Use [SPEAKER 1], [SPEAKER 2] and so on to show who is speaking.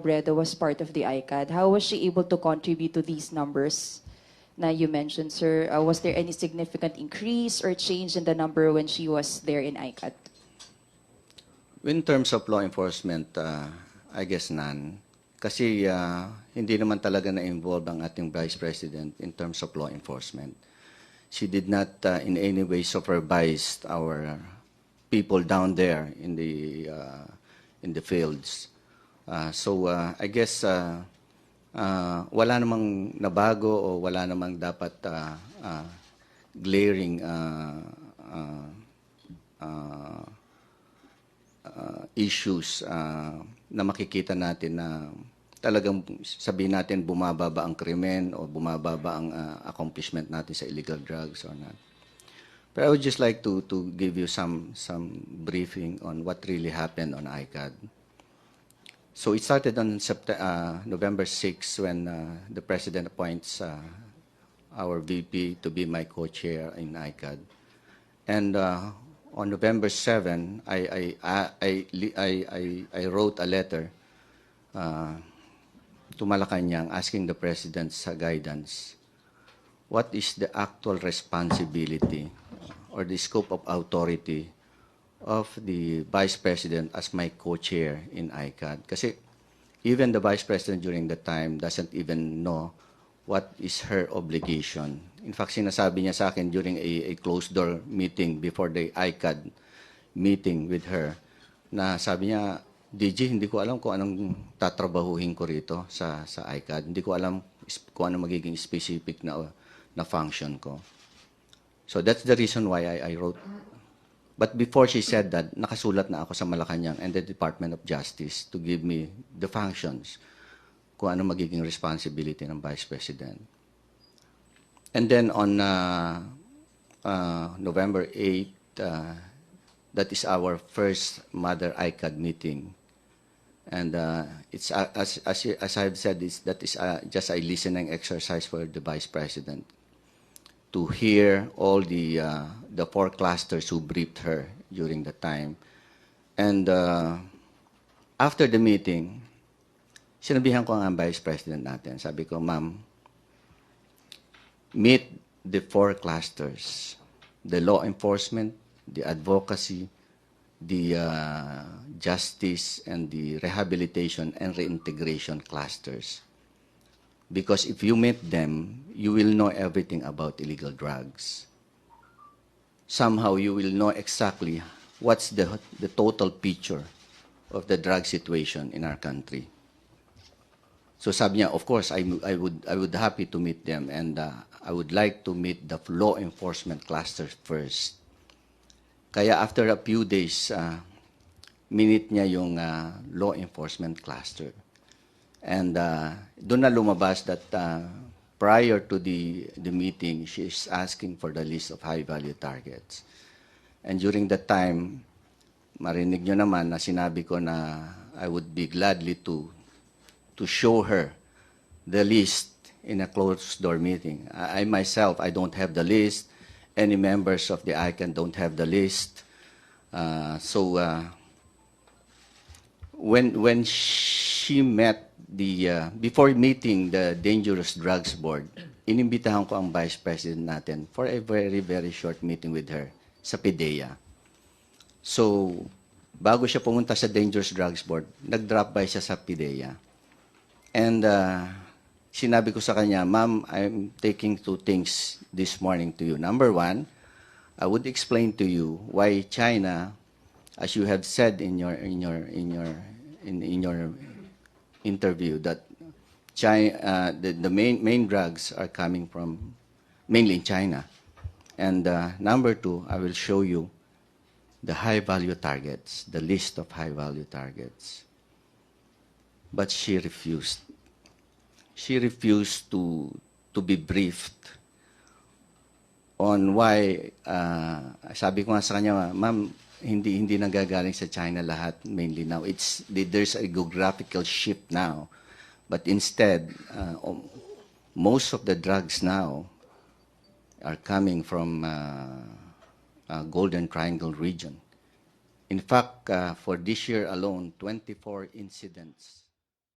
[SPEAKER 1] Robredo was part of the Icad. How was she able to contribute to these numbers na you mentioned, sir? Was there any significant increase or change in the number when she was there in Icad?
[SPEAKER 2] In terms of law enforcement, I guess none. Kasi hindi naman talaga na-involve ang ating Vice President in terms of law enforcement. She did not in any way supervise our people down there in the fields. So I guess wala namang nabago o wala namang dapat glaring issues na makikita natin na talagang sabihin natin bumababa ang krimen o bumababa ang accomplishment natin sa illegal drugs or not. But I would just like to give you some briefing on what really happened on Icad. So it started on November 6 when the President appoints our VP to be my co-chair in Icad. And on November 7, I wrote a letter to Malacanang asking the President's guidance. What is the actual responsibility or the scope of authority of the Vice President as my co-chair in Icad? Kasi even the Vice President during the time doesn't even know what is her obligation. In fact, sinasabi niya sa akin during a closed-door meeting before the Icad meeting with her, na sabi niya, DG, hindi ko alam kung anong tatrabahuhin ko rito sa Icad. Hindi ko alam kung ano magiging specific na function ko. So that's the reason why I wrote. But before she said that, nakasulat na ako sa Malacanang and the Department of Justice to give me the functions kung ano magiging responsibility ng Vice President. And then on November 8, that is our first Mother Icad meeting. And it's as I've said, that is just a listening exercise for the Vice President to hear all the 4 clusters who briefed her during the time. And after the meeting, sinabihan ko ang Vice President natin. Sabi ko, Ma'am, meet the 4 clusters, the law enforcement, the advocacy, the justice, and the rehabilitation and reintegration clusters. Because if you meet them, you will know everything about illegal drugs. Somehow you will know exactly what's the total picture of the drug situation in our country. So sabi niya, of course, I would happy to meet them, and I would like to meet the law enforcement cluster first. Kaya after a few days, minute niya yung law enforcement cluster. And doon na lumabas that prior to the meeting, she is asking for the list of high-value targets. And during that time, marinig nyo naman na sinabi ko na I would be gladly to show her the list in a closed-door meeting. I myself, I don't have the list. Any members of the Icad don't have the list. When she met before meeting the Dangerous Drugs Board, inimbitahan ko ang Vice President natin for a very, very short meeting with her sa PIDEA. So, bago siya pumunta sa Dangerous Drugs Board, nag-drop by siya sa PIDEA. And sinabi ko sa kanya, Ma'am, I'm taking 2 things this morning to you. Number 1, I would explain to you why China, as you have said in your interview, that China, the main drugs are coming from mainly in China. And number 2, I will show you the high-value targets, the list of high-value targets. But she refused. She refused to be briefed on why, sabi ko nga sa kanya, Ma'am, hindi nanggagaling sa China lahat, mainly now. There's a geographical shift now. But instead, most of the drugs now are coming from Golden Triangle region. In fact, for this year alone, 24 incidents